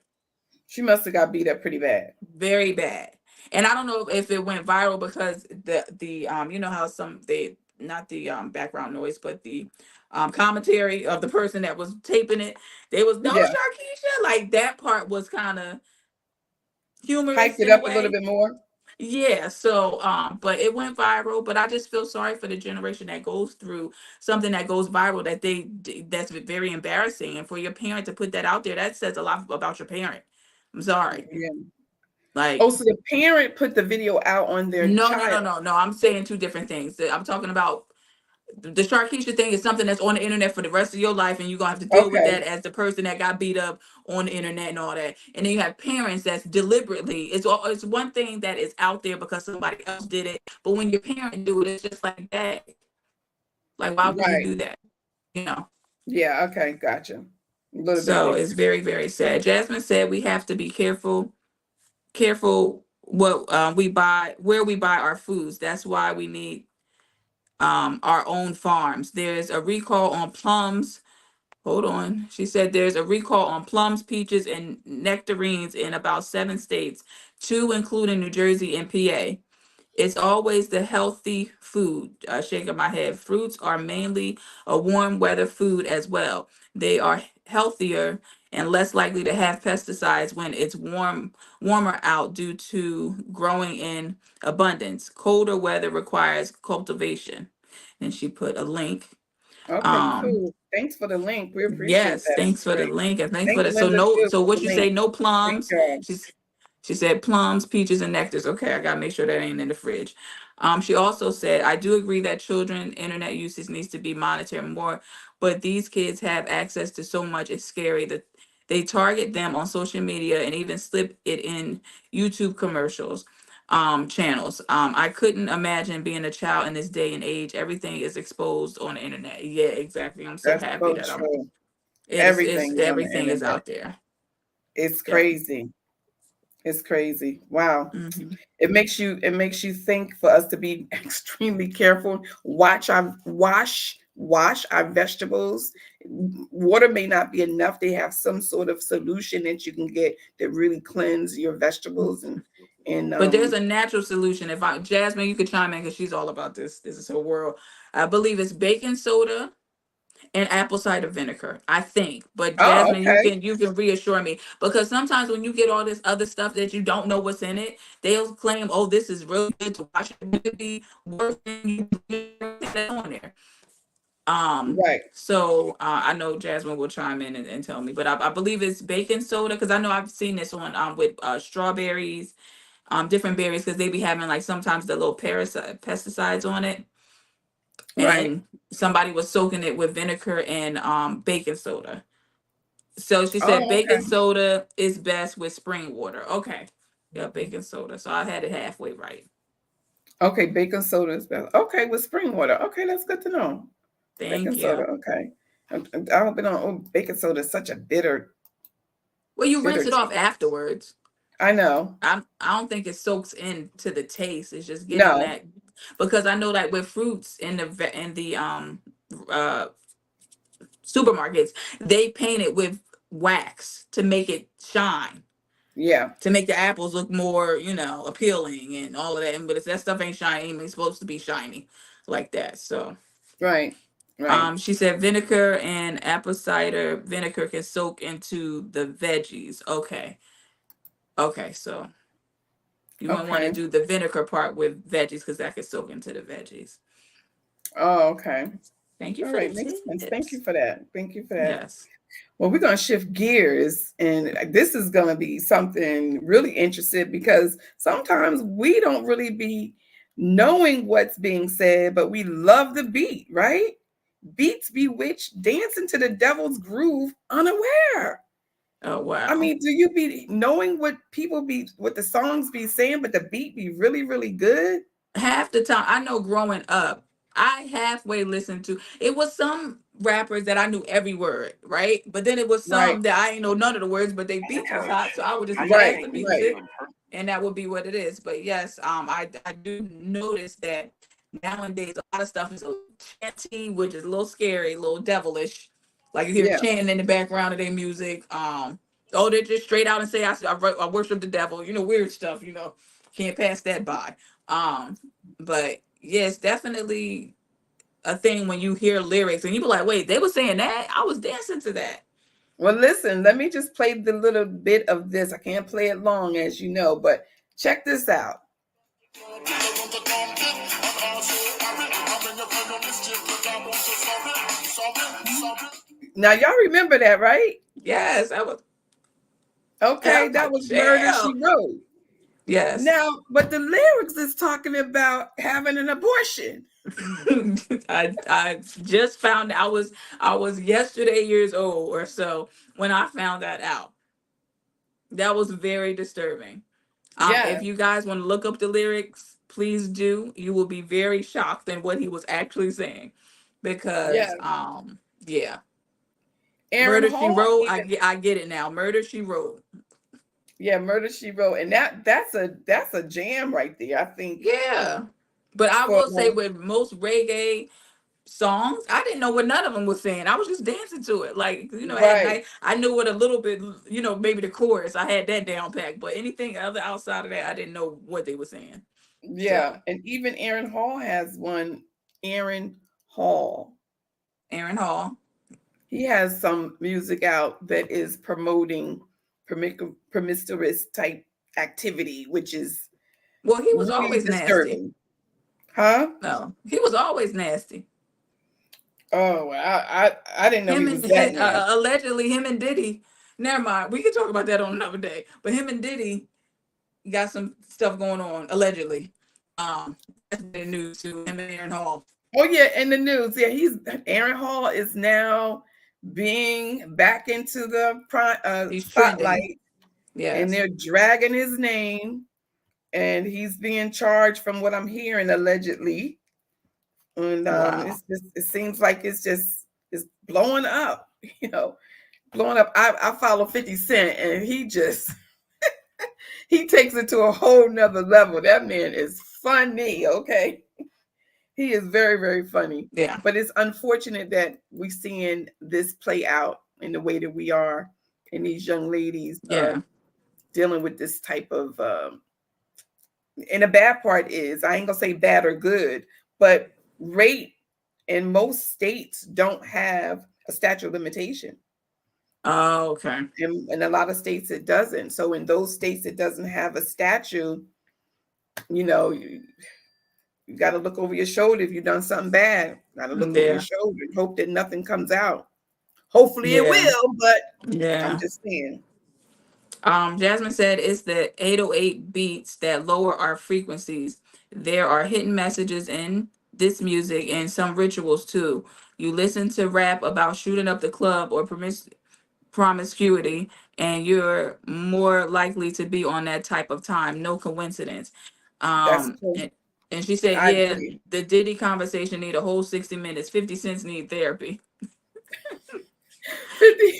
She must have got beat up pretty bad. Very bad. And I don't know if it went viral because the how some they not the background noise, but the commentary of the person that was taping it, they was no Yeah. Sharkeisha, like that part was kind of humorous Hyped it in a up a little way. bit more. Yeah, so but it went viral, but I just feel sorry for the generation that goes through something that goes viral that's very embarrassing, and for your parent to put that out there, that says a lot about your parent. I'm sorry. Yeah. Like, Oh, so the parent put the video out on their no, no, child. no, no, no. I'm saying two different things. I'm talking about the Sharkeisha thing is something that's on the internet for the rest of your life, and you're gonna have to deal with Okay. that as the person that got beat up on the internet and all that. And then you have parents that's deliberately. It's one thing that is out there because somebody else did it, but when your parent do it, it's just like that. Like, why would you Right. do that? You know. Yeah. Okay. Gotcha. A little bit So it's different. very, very sad. Jasmine said we have to be careful what we buy, where we buy our foods. That's why we need our own farms. There's a recall on plums. Hold on. She said there's a recall on plums, peaches, and nectarines in about 7 states, two including New Jersey and PA. It's always the healthy food. Shaking my head. Fruits are mainly a warm weather food as well. They are healthier and less likely to have pesticides when it's warmer out due to growing in abundance. Colder weather requires cultivation. And she put a link. Okay. Um, Cool. Thanks for the link. We appreciate yes, that, thanks Miss for the Ray. link and thanks for Thank the Linda too so for what the you link. say, no Great plums. job. She said plums, peaches, and nectars. Okay, I gotta make sure that ain't in the fridge. She also said, I do agree that children internet usage needs to be monitored more, but these kids have access to so much, it's scary that they target them on social media and even slip it in YouTube commercials, channels. I couldn't imagine being a child in this day and age. Everything is exposed on the internet. Yeah, exactly. I'm so That's happy so that true. it's Everything is on the everything is internet. out there. It's Yeah. crazy. It's crazy. Wow. Hmm. It makes you think for us to be extremely careful. Wash our vegetables. Water may not be enough. They have some sort of solution that you can get that really cleanse your vegetables and But there's a natural solution. If Jasmine, you could chime in because she's all about this. This is her world. I believe it's baking soda and apple cider vinegar. I think. But oh, Jasmine, okay. you can reassure me because sometimes when you get all this other stuff that you don't know what's in it, they'll claim, "Oh, this is really good to wash it." It could be worse than you that's on there. Right. So I know Jasmine will chime in and tell me, but I believe it's baking soda because I know I've seen this on with strawberries, different berries because they be having like sometimes the little parasite pesticides on it, Right. and somebody was soaking it with vinegar and baking soda. So she said Oh, baking okay. soda is best with spring water. Okay, yeah, baking soda. So I had it halfway right. Okay, baking soda is better. Okay, with spring water. Okay, that's good to know. Baking Thank soda. you. Okay. I've been on. Oh, baking soda is such a Well, you bitter rinse it off taste. afterwards. I know. I don't think it soaks into the taste. It's just getting No. that because I know that with fruits in the uh supermarkets, they paint it with wax to make it shine. Yeah. to make the apples look more, appealing and all of that. But if that stuff ain't shiny, it's supposed to be shiny like that. So, Right. Right. she said vinegar and apple cider vinegar can soak into the veggies. Okay. Okay. So you wouldn't want to Okay. do the vinegar part with veggies because that could soak into the veggies. Oh, okay. Thank you All for the right. Makes sense. Thank you tips. for that. Thank you for that. Yes. Well, we're going to shift gears, and this is going to be something really interesting because sometimes we don't really be knowing what's being said, but we love the beat, right? Beats bewitched, dancing to the devil's groove unaware. Oh, I wow. mean, do you be knowing what the songs be saying, but the beat be really, really good? Half the time, I know growing up, I halfway listened to it. Was some rappers that I knew every word, right? But then it was Right, some that I ain't know none of the words, but they beats was hot, so I would just right, blast the right. music, and that would be what it is. But yes, I do notice that nowadays a lot of stuff is a little chanty, which is a little scary, a little devilish. Like you hear Yeah. chanting in the background of their music. Oh, they just straight out and say I worship the devil. Weird stuff. Can't pass that by. But yeah, it's definitely a thing when you hear lyrics and you be like, wait, they were saying that? I was dancing to that. Well, listen, let me just play the little bit of this. I can't play it long, as you know, but check this out. Now, y'all remember that, right? Yes, that Okay, was my that was Murder She jam. Wrote. Yes. Now, but the lyrics is talking about having an abortion. I just found I was yesterday years old or so when I found that out. That was very disturbing. Yeah, If you guys want to look up the lyrics, please do. You will be very shocked in what he was actually saying, yeah. because yeah, Aaron Murder She Hall Wrote. even, I get it now. Murder She Wrote. yeah, Murder She Wrote, and that's a jam right there. I think Yeah, but I for will say with most reggae songs, I didn't know what none of them was saying. I was just dancing to it, like and right, I knew what a little bit, maybe the chorus. I had that down pat, but anything other outside of that, I didn't know what they were saying. yeah, So and even Aaron Hall has one. Aaron Hall, Aaron Hall. he has some music out that is promoting promiscuous type activity, which is Well, he was really always nasty. disturbing. Huh? No, he was always nasty. Oh, I didn't know he Him was and that nasty. allegedly him and Diddy. Never mind. We can talk about that on another day. But him and Diddy got some stuff going on allegedly. That's the news too. Him and Aaron Hall. Oh yeah, in the news, yeah, he's Aaron Hall is now being back into the He's trending. spotlight, and Yes. they're dragging his name, and he's being charged, from what I'm hearing, allegedly. And Wow. it seems like it's blowing up, you know, blowing up. I follow 50 Cent, and he just he takes it to a whole nother level. That man is funny, okay? He is very, very funny. Yeah. But it's unfortunate that we're seeing this play out in the way that we are, and these young ladies Yeah. dealing with this type of. And the bad part is, I ain't gonna say bad or good, but rape in most states don't have a statute of limitation. Oh, okay. In a lot of states, it doesn't. So in those states, it doesn't have a statute. You know, you got to look over your shoulder if you've done something bad. Got to look over your Yeah. shoulder and hope that nothing comes out. Hopefully it Yeah. will, but I'm Yeah. just saying. Jasmine said it's the 808 beats that lower our frequencies. There are hidden messages in this music and some rituals too. You listen to rap about shooting up the club or promiscuity, and you're more likely to be on that type of time. No coincidence. That's Um, true. and, and she said, I yeah, agree. the Diddy conversation need a whole 60 minutes. 50 cents need therapy. 50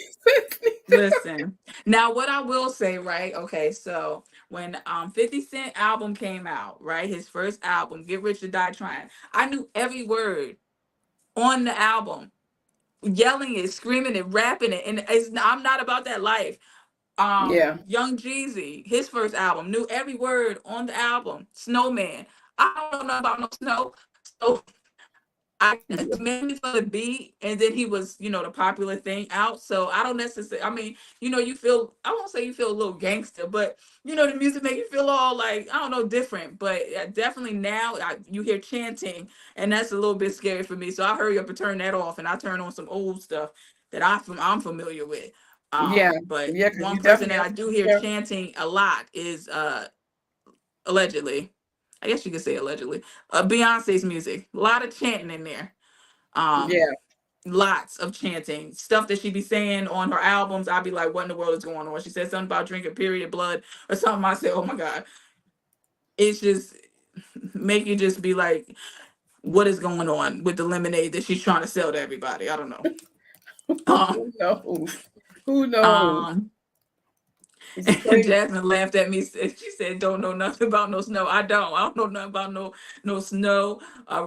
Listen, now what I will say, right? Okay, so when 50 Cent album came out, right, his first album, Get Rich or Die Trying, I knew every word on the album, yelling it, screaming it, rapping it, and I'm not about that life. Yeah. Young Jeezy, his first album, knew every word on the album. Snowman. I don't know nothing about no snow. So it was mainly for the beat, and then he was, the popular thing out. So I don't necessarily. I mean, you feel. I won't say you feel a little gangster, but the music make you feel all like I don't know, different. But definitely now you hear chanting, and that's a little bit scary for me. So I hurry up and turn that off, and I turn on some old stuff that I'm familiar with. Yeah. But Yeah. Because one you person definitely that have I to do be hear careful. chanting a lot is allegedly. I guess you could say allegedly. Beyonce's music, a lot of chanting in there. Um, Yeah. Lots of chanting stuff that she be saying on her albums. I'd be like, what in the world is going on? She said something about drinking period blood or something. I said, oh my God. It's just make you just be like, what is going on with the lemonade that she's trying to sell to everybody? I don't know. Who knows? Who knows? Um It's and crazy. Jasmine laughed at me. She said, don't know nothing about no snow. I don't know nothing about no snow.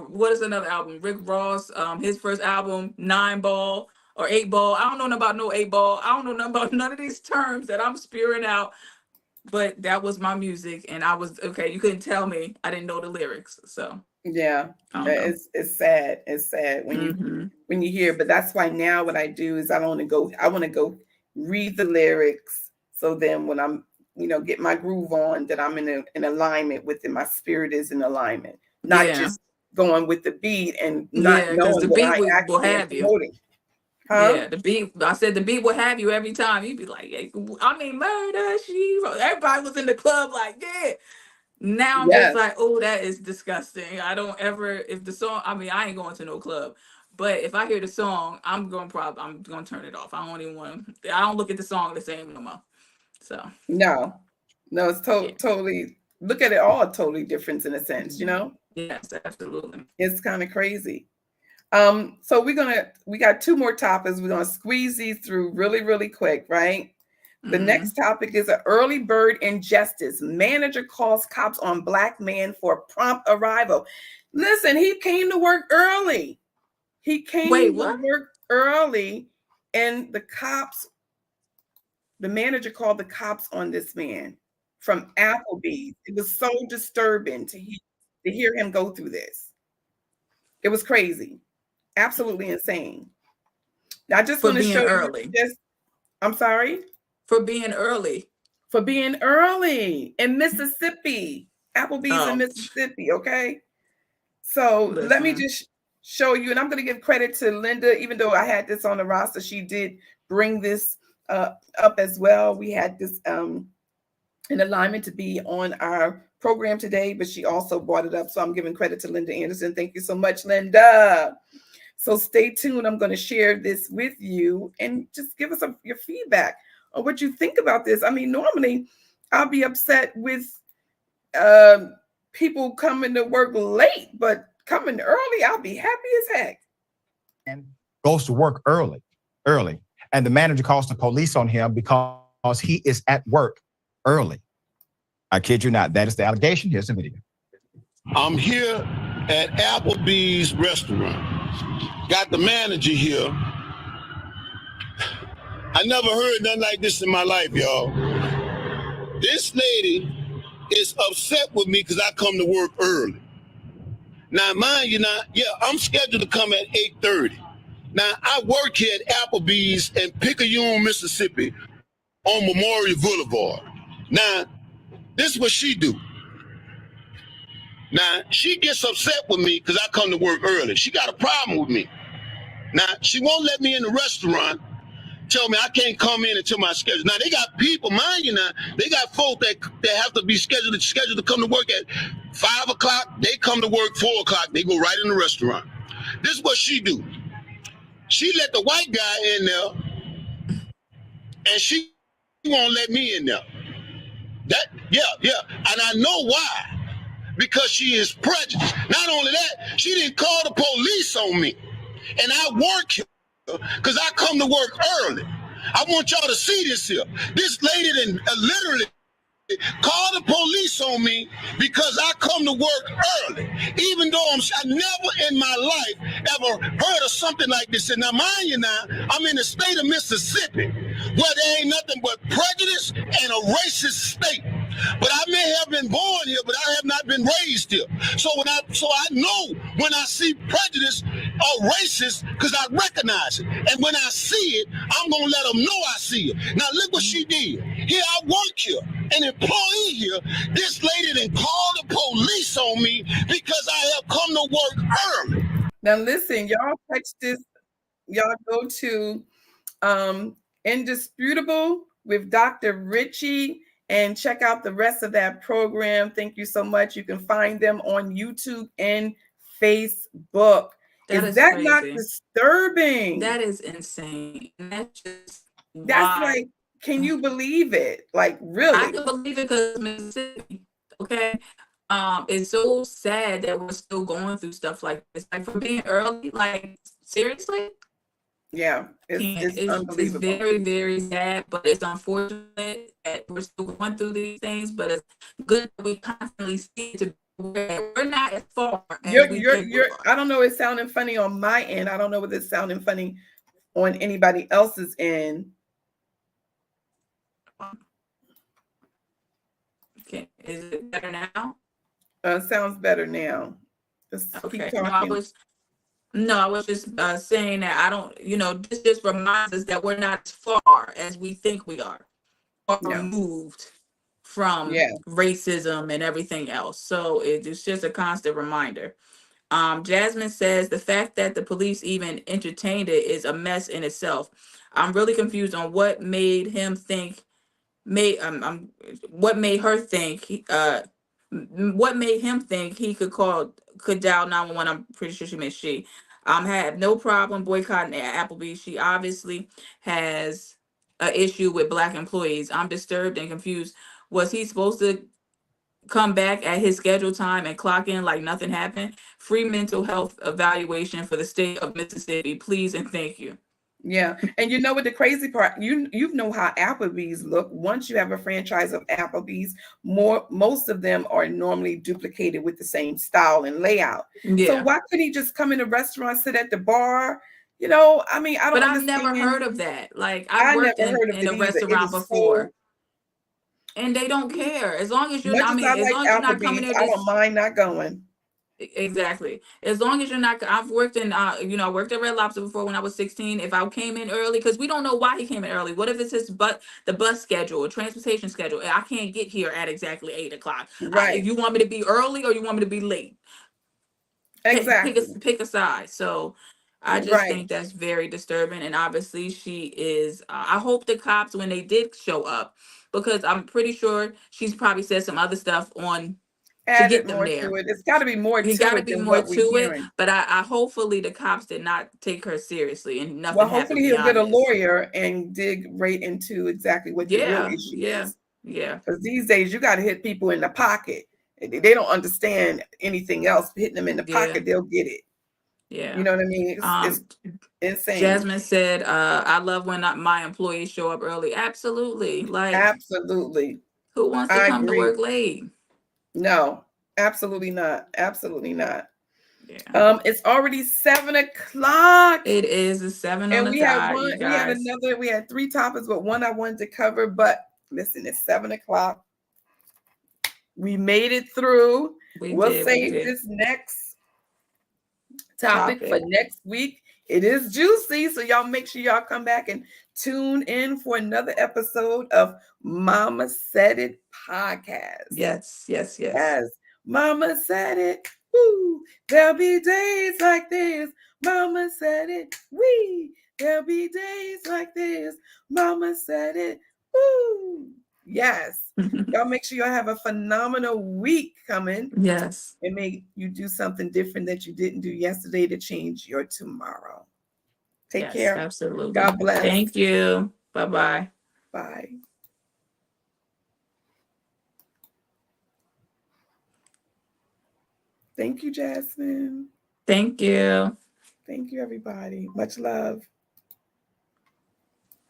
What is another album? Rick Ross, his first album, 9 Ball or 8 Ball. I don't know nothing about no 8 Ball. I don't know nothing about none of these terms that I'm spewing out. But that was my music, and I was okay. You couldn't tell me I didn't know the lyrics, so Yeah. I don't know. It's sad. It's sad Mm-hmm. when you hear. But that's why now what I do is I want to go. I want to go read the lyrics. So then when I'm get my groove on, that I'm in alignment with it. My spirit is in alignment, not Yeah, just going with the beat and not yeah, because knowing the what beat I will actually am have you. promoting. Huh? Yeah, the beat. I said the beat will have you every time. You'd be like, yeah, I mean, murder. She wrote. Everybody was in the club like, yeah. Now I'm just Yes. like, oh, that is disgusting. I don't ever. If the song, I mean, I ain't going to no club. But if I hear the song, I'm gonna turn it off. I don't even want. I don't look at the song the same no more. So No. No. It's yeah. totally. Look at it all totally different in a sense. Yes, absolutely. It's kind of crazy. So we got two more topics. We're gonna squeeze these through really, really quick, right? The Mm-hmm. next topic is an early bird injustice. Manager calls cops on Black man for prompt arrival. Listen, he came to work early. He Wait, came to what? work early, and the manager called the cops on this man from Applebee's. It was so disturbing to hear him go through this. It was crazy, absolutely insane. Now, I just For want to being show you early. this. I'm sorry. For being early. For being early in Mississippi. Applebee's in Oh, Mississippi, okay? So let me listen. just show you, and I'm going to give credit to Linda, even though I had this on the roster, she did bring this up as well. We had this in alignment to be on our program today, but she also brought it up. So I'm giving credit to Linda Anderson. Thank you so much, Linda. So stay tuned. I'm going to share this with you and just give us your feedback on what you think about this. I mean, normally I'll be upset with people coming to work late, but coming early, I'll be happy as heck. And goes to work early. And the manager calls the police on him because he is at work early. I kid you not. That is the allegation. Here's the video. I'm here at Applebee's restaurant. Got the manager here. I never heard nothing like this in my life, y'all. This lady is upset with me because I come to work early. Now, mind you, I'm scheduled to come at 8:30. Now, I work here at Applebee's in Picayune, Mississippi, on Memorial Boulevard. Now, this is what she do. Now, she gets upset with me because I come to work early. She got a problem with me. Now, she won't let me in the restaurant, tell me I can't come in until my schedule. Now, they got people, mind you now, they got folk that have to be scheduled to come to work at 5 o'clock. They come to work 4 o'clock. They go right in the restaurant. This is what she do. She let the white guy in there, and she won't let me in there. Yeah. And I know why. Because she is prejudiced. Not only that, she didn't call the police on me. And I work here because I come to work early. I want y'all to see this here. This lady didn't literally call the police on me because I come to work early. Even though I never in my life ever heard of something like this. And now, mind you now, I'm in the state of Mississippi where there ain't nothing but prejudice and a racist state. But I may have been born here, but I have not been raised here. So I know when I see prejudice or racist, because I recognize it. And when I see it, I'm gonna let them know I see it. Now look what she did. Here I work here, an employee here. This lady done called the police on me because I have come to work early. Now listen, y'all catch this. Y'all go to Indisputable with Dr. Richie and check out the rest of that program. Thank you so much. You can find them on YouTube and Facebook. Is that crazy. not disturbing? That is insane. That's just That's like, can you believe it? Like, really? I can believe it because Mississippi. Okay. It's so sad that we're still going through stuff like this. Like for being early, like seriously. Yeah, it's unbelievable. It's very, very sad, but it's unfortunate that we're still going through these things. But it's good that we constantly see it to where we're not as far as we think we are. I don't know. It's sounding funny on my end. I don't know whether it's sounding funny on anybody else's end. Okay, is it better now? Sounds better now. Just okay. Keep talking. I was just saying that I don't, this just reminds us that we're not as far as we think we are, or removed from racism and everything else. So it's just a constant reminder. Jasmine says the fact that the police even entertained it is a mess in itself. I'm really confused on what made him think, what made her think what made him think he could dial 911. I'm pretty sure she meant she. Had no problem boycotting Applebee's. She obviously has an issue with Black employees. I'm disturbed and confused. Was he supposed to come back at his scheduled time and clock in like nothing happened? Free mental health evaluation for the state of Mississippi, please and thank you. Yeah, and you know what the crazy part? You know how Applebee's look. Once you have a franchise of Applebee's, most of them are normally duplicated with the same style and layout. Yeah. So why couldn't he just come in a restaurant, sit at the bar? I mean, I don't. But I've never heard of that. Like I've worked never heard of in it a either. restaurant before. And they don't care as long as you're. Much as I as like long as you're not coming Applebee's, there. I don't mind not going. Exactly. As long as you're not. I've worked in. I worked at Red Lobster before when I was 16. If I came in early, because we don't know why he came in early. What if it's the bus schedule or transportation schedule? I can't get here at exactly 8:00. Right. You want me to be early or you want me to be late? Exactly. Pick a side. So. I just think that's very disturbing, and obviously she is. I hope the cops, when they did show up, because I'm pretty sure she's probably said some other stuff on to get them there. To it. It's got to be more to it than more what we're to it. hearing. But I hopefully the cops did not take her seriously and nothing happened. Hopefully he'll get a lawyer and dig right into exactly what the real issue is. Yeah. Because these days you got to hit people in the pocket. They don't understand anything else. Hitting them in the pocket, they'll get it. Yeah. You know what I mean? It's insane. Jasmine said, I love when my employees show up early. Absolutely. Absolutely. Who wants to come to work late? No, absolutely not. Absolutely not. Yeah. It's already 7:00. It is 7 on the dot, you guys. We had 3 topics, but one I wanted to cover. But listen, it's 7:00. We made it through. We'll save this next topic for next week. It is juicy, so y'all make sure y'all come back and tune in for another episode of Mama Said It podcast. Yes. Mama said it. Woo. There'll be days like this. Mama said it. There'll be days like this. Mama said it. Woo. Yes. Y'all make sure y'all have a phenomenal week coming. Yes. And make you do something different that you didn't do yesterday to change your tomorrow. Take care. Absolutely. God bless. Thank you. Bye-bye. Bye. Thank you, Jasmine. Thank you. Thank you, everybody. Much love.